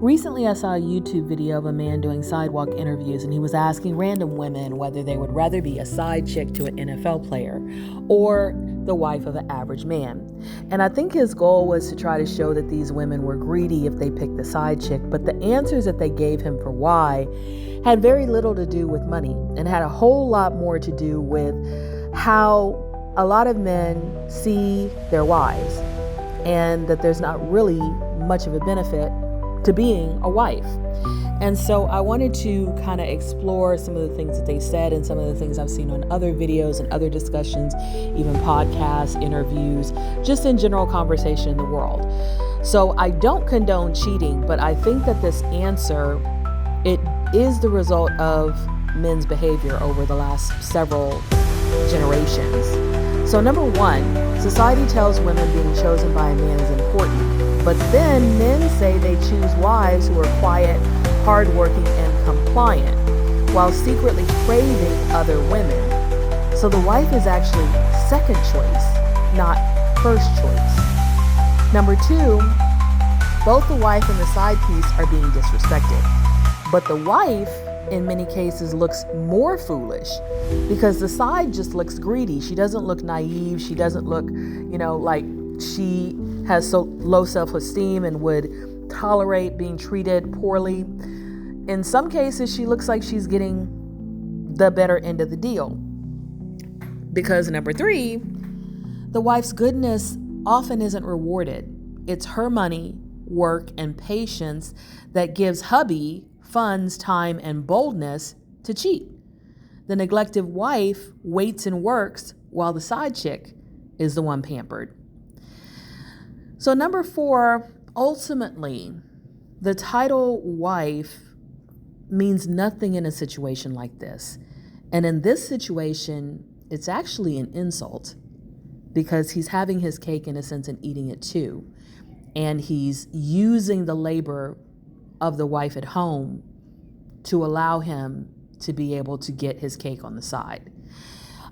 Recently, I saw a YouTube video of a man doing sidewalk interviews, and he was asking random women whether they would rather be a side chick to an NFL player or the wife of an average man. And I think his goal was to try to show that these women were greedy if they picked the side chick, but the answers that they gave him for why had very little to do with money and had a whole lot more to do with how a lot of men see their wives and that there's not really much of a benefit to being a wife. And so I wanted to kind of explore some of the things that they said and some of the things I've seen on other videos and other discussions, even podcasts, interviews, just in general conversation in the world. So I don't condone cheating, but I think that this answer, it is the result of men's behavior over the last several generations. So number one, society tells women being chosen by a man is important. But then men say they choose wives who are quiet, hardworking, and compliant, while secretly craving other women. So the wife is actually second choice, not first choice. Number two, both the wife and the side piece are being disrespected. But the wife, in many cases, looks more foolish because the side just looks greedy. She doesn't look naive. She doesn't look, like she has so low self-esteem and would tolerate being treated poorly. In some cases, she looks like she's getting the better end of the deal. Because number three, the wife's goodness often isn't rewarded. It's her money, work, and patience that gives hubby funds, time, and boldness to cheat. The neglected wife waits and works while the side chick is the one pampered. So number four, ultimately, the title wife means nothing in a situation like this. And in this situation, it's actually an insult because he's having his cake in a sense and eating it too. And he's using the labor of the wife at home to allow him to be able to get his cake on the side.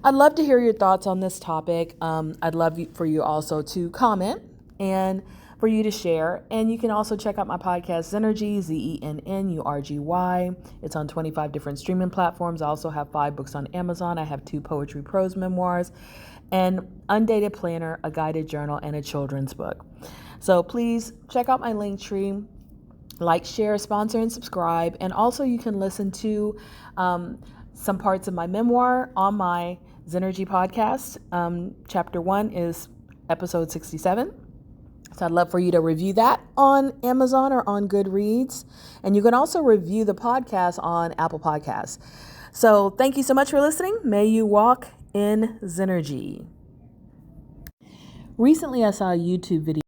I'd love to hear your thoughts on this topic. I'd love for you also to comment and for you to share. And you can also check out my podcast, Zenergy, Zennurgy. It's on 25 different streaming platforms. I also have 5 books on Amazon. I have 2 poetry prose memoirs, and Undated Planner, a guided journal, and a children's book. So please check out my link tree. Like, share, sponsor, and subscribe. And also you can listen to some parts of my memoir on my Zenergy podcast. Chapter 1 is episode 67. So I'd love for you to review that on Amazon or on Goodreads. And you can also review the podcast on Apple Podcasts. So thank you so much for listening. May you walk in Zenergy. Recently, I saw a YouTube video